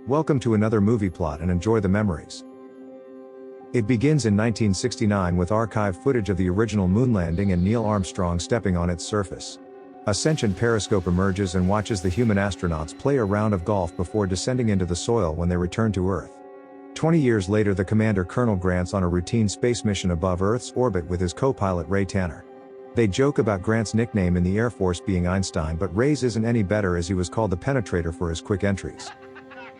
Welcome to another movie plot and enjoy the memories. It begins in 1969 with archived footage of the original moon landing and Neil Armstrong stepping on its surface. A sentient periscope emerges and watches the human astronauts play a round of golf before descending into the soil when they return to Earth. 20 years later, the commander Colonel Grant's on a routine space mission above Earth's orbit with his co-pilot Ray Tanner. They joke about Grant's nickname in the Air Force being Einstein, but Ray's isn't any better, as he was called the Penetrator for his quick entries.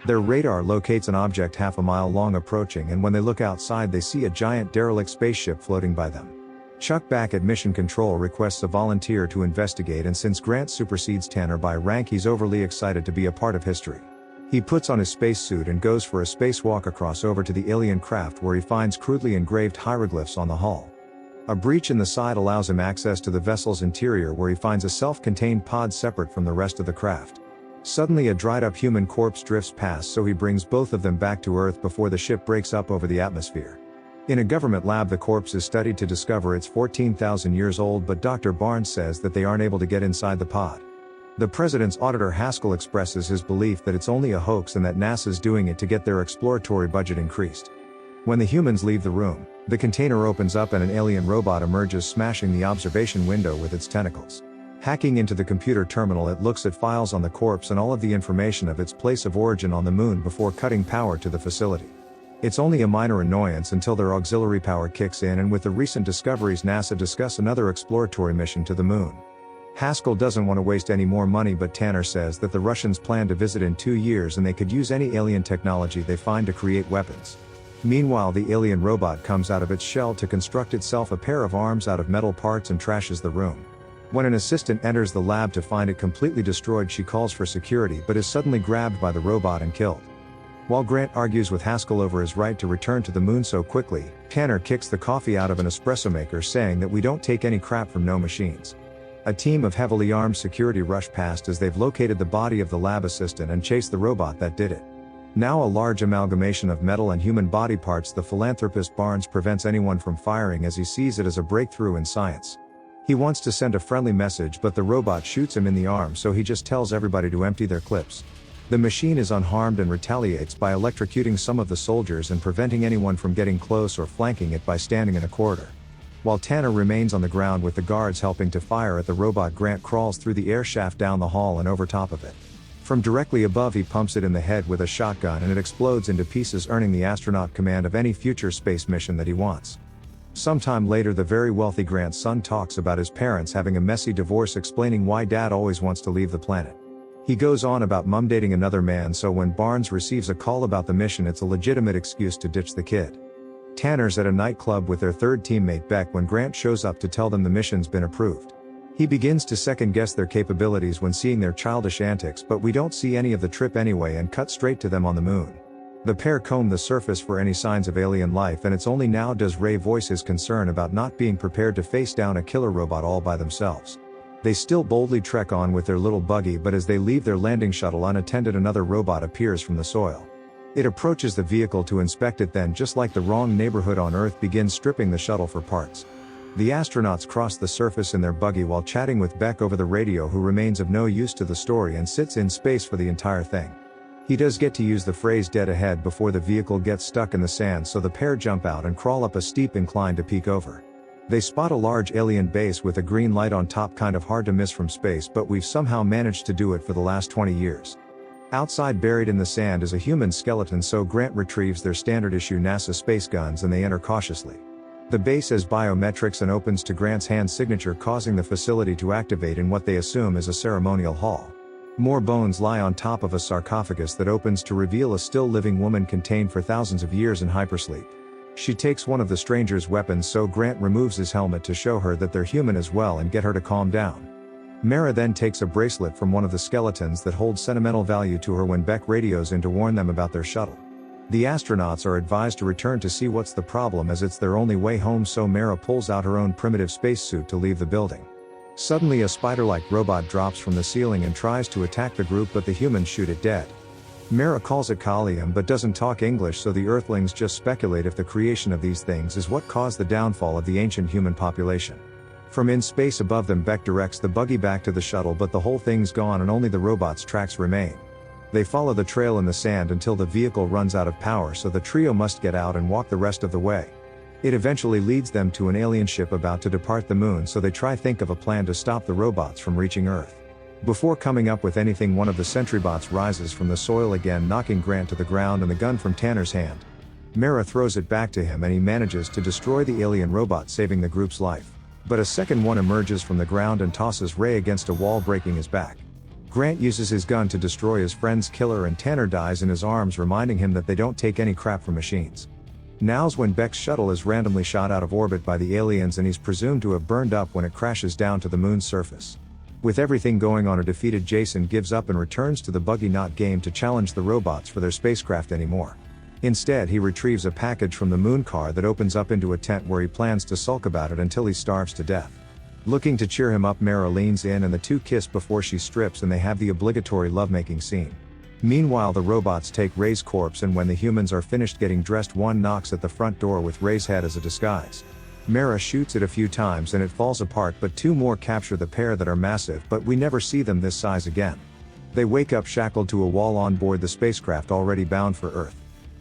Their radar locates an object half a mile long approaching, and when they look outside they see a giant derelict spaceship floating by them. Chuck back at Mission Control requests a volunteer to investigate, and since Grant supersedes Tanner by rank, he's overly excited to be a part of history. He puts on his spacesuit and goes for a spacewalk across over to the alien craft, where he finds crudely engraved hieroglyphs on the hull. A breach in the side allows him access to the vessel's interior, where he finds a self-contained pod separate from the rest of the craft. Suddenly a dried-up human corpse drifts past, so he brings both of them back to Earth before the ship breaks up over the atmosphere. In a government lab, the corpse is studied to discover it's 14,000 years old, but Dr. Barnes says that they aren't able to get inside the pod. The president's auditor Haskell expresses his belief that it's only a hoax and that NASA's doing it to get their exploratory budget increased. When the humans leave the room, the container opens up and an alien robot emerges, smashing the observation window with its tentacles. Hacking into the computer terminal, it looks at files on the corpse and all of the information of its place of origin on the moon before cutting power to the facility. It's only a minor annoyance until their auxiliary power kicks in, and with the recent discoveries, NASA discuss another exploratory mission to the moon. Haskell doesn't want to waste any more money, but Tanner says that the Russians plan to visit in 2 years and they could use any alien technology they find to create weapons. Meanwhile, the alien robot comes out of its shell to construct itself a pair of arms out of metal parts and trashes the room. When an assistant enters the lab to find it completely destroyed, she calls for security but is suddenly grabbed by the robot and killed. While Grant argues with Haskell over his right to return to the moon so quickly, Tanner kicks the coffee out of an espresso maker, saying that we don't take any crap from no machines. A team of heavily armed security rush past as they've located the body of the lab assistant and chase the robot that did it. Now a large amalgamation of metal and human body parts, the philanthropist Barnes prevents anyone from firing as he sees it as a breakthrough in science. He wants to send a friendly message, but the robot shoots him in the arm, so he just tells everybody to empty their clips. The machine is unharmed and retaliates by electrocuting some of the soldiers and preventing anyone from getting close or flanking it by standing in a corridor. While Tanner remains on the ground with the guards helping to fire at the robot, Grant crawls through the air shaft down the hall and over top of it. From directly above, he pumps it in the head with a shotgun and it explodes into pieces, earning the astronaut command of any future space mission that he wants. Sometime later, the very wealthy Grant's son talks about his parents having a messy divorce, explaining why dad always wants to leave the planet. He goes on about mom dating another man, so when Barnes receives a call about the mission, it's a legitimate excuse to ditch the kid. Tanner's at a nightclub with their third teammate Beck when Grant shows up to tell them the mission's been approved. He begins to second guess their capabilities when seeing their childish antics, but we don't see any of the trip anyway and cut straight to them on the moon. The pair comb the surface for any signs of alien life, and it's only now does Ray voice his concern about not being prepared to face down a killer robot all by themselves. They still boldly trek on with their little buggy, but as they leave their landing shuttle unattended, another robot appears from the soil. It approaches the vehicle to inspect it, then, just like the wrong neighborhood on Earth, begins stripping the shuttle for parts. The astronauts cross the surface in their buggy while chatting with Beck over the radio, who remains of no use to the story and sits in space for the entire thing. He does get to use the phrase "dead ahead" before the vehicle gets stuck in the sand, so the pair jump out and crawl up a steep incline to peek over. They spot a large alien base with a green light on top, kind of hard to miss from space, but we've somehow managed to do it for the last 20 years. Outside, buried in the sand, is a human skeleton, so Grant retrieves their standard issue NASA space guns and they enter cautiously. The base has biometrics and opens to Grant's hand signature, causing the facility to activate in what they assume is a ceremonial hall. More bones lie on top of a sarcophagus that opens to reveal a still living woman contained for thousands of years in hypersleep. She takes one of the stranger's weapons, so Grant removes his helmet to show her that they're human as well and get her to calm down. Mera then takes a bracelet from one of the skeletons that holds sentimental value to her when Beck radios in to warn them about their shuttle. The astronauts are advised to return to see what's the problem, as it's their only way home, so Mera pulls out her own primitive spacesuit to leave the building. Suddenly, a spider-like robot drops from the ceiling and tries to attack the group, but the humans shoot it dead. Mera calls it Kalium but doesn't talk English, so the Earthlings just speculate if the creation of these things is what caused the downfall of the ancient human population. From in space above them, Beck directs the buggy back to the shuttle, but the whole thing's gone and only the robot's tracks remain. They follow the trail in the sand until the vehicle runs out of power, so the trio must get out and walk the rest of the way. It eventually leads them to an alien ship about to depart the moon, so they think of a plan to stop the robots from reaching Earth. Before coming up with anything, one of the sentrybots rises from the soil again, knocking Grant to the ground and the gun from Tanner's hand. Mera throws it back to him and he manages to destroy the alien robot, saving the group's life. But a second one emerges from the ground and tosses Ray against a wall, breaking his back. Grant uses his gun to destroy his friend's killer and Tanner dies in his arms, reminding him that they don't take any crap from machines. Now's when Beck's shuttle is randomly shot out of orbit by the aliens and he's presumed to have burned up when it crashes down to the moon's surface. With everything going on, a defeated Jason gives up and returns to the Buggy Knot game to challenge the robots for their spacecraft anymore. Instead, he retrieves a package from the moon car that opens up into a tent where he plans to sulk about it until he starves to death. Looking to cheer him up, Mera leans in and the two kiss before she strips and they have the obligatory lovemaking scene. Meanwhile, the robots take Ray's corpse, and when the humans are finished getting dressed, one knocks at the front door with Ray's head as a disguise. Mera shoots it a few times and it falls apart, but two more capture the pair that are massive, but we never see them this size again. They wake up shackled to a wall on board the spacecraft already bound for Earth.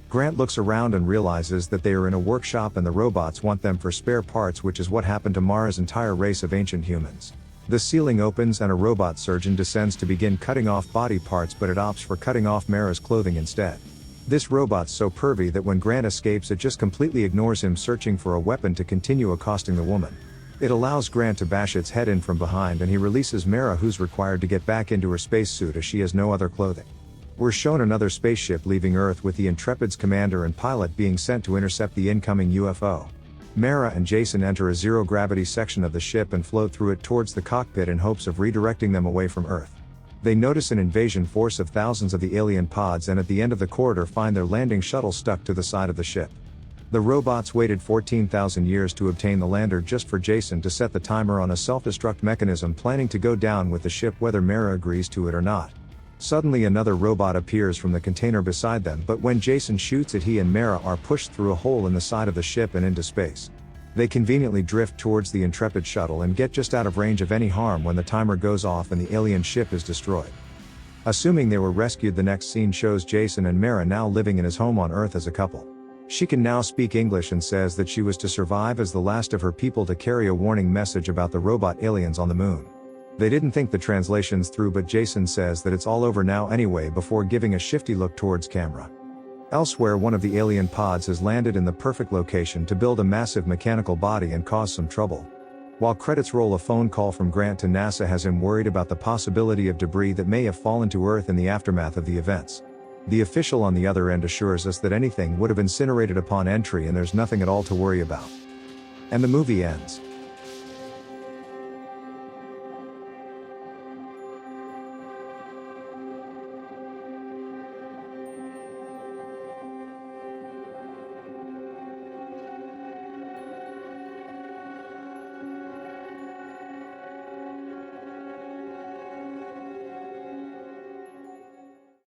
Grant looks around and realizes that they are in a workshop and the robots want them for spare parts, which is what happened to Mara's entire race of ancient humans. The ceiling opens and a robot surgeon descends to begin cutting off body parts, but it opts for cutting off Mera's clothing instead. This robot's so pervy that when Grant escapes, it just completely ignores him, searching for a weapon to continue accosting the woman. It allows Grant to bash its head in from behind and he releases Mera, who's required to get back into her spacesuit as she has no other clothing. We're shown another spaceship leaving Earth with the Intrepid's commander and pilot being sent to intercept the incoming UFO. Mera and Jason enter a zero-gravity section of the ship and float through it towards the cockpit in hopes of redirecting them away from Earth. They notice an invasion force of thousands of the alien pods and at the end of the corridor find their landing shuttle stuck to the side of the ship. The robots waited 14,000 years to obtain the lander just for Jason to set the timer on a self-destruct mechanism, planning to go down with the ship whether Mera agrees to it or not. Suddenly another robot appears from the container beside them, but when Jason shoots it, he and Mera are pushed through a hole in the side of the ship and into space. They conveniently drift towards the Intrepid shuttle and get just out of range of any harm when the timer goes off and the alien ship is destroyed. Assuming they were rescued, the next scene shows Jason and Mera now living in his home on Earth as a couple. She can now speak English and says that she was to survive as the last of her people to carry a warning message about the robot aliens on the moon. They didn't think the translations through, but Jason says that it's all over now anyway before giving a shifty look towards camera. Elsewhere, one of the alien pods has landed in the perfect location to build a massive mechanical body and cause some trouble. While credits roll, a phone call from Grant to NASA has him worried about the possibility of debris that may have fallen to Earth in the aftermath of the events. The official on the other end assures us that anything would have incinerated upon entry and there's nothing at all to worry about. And the movie ends.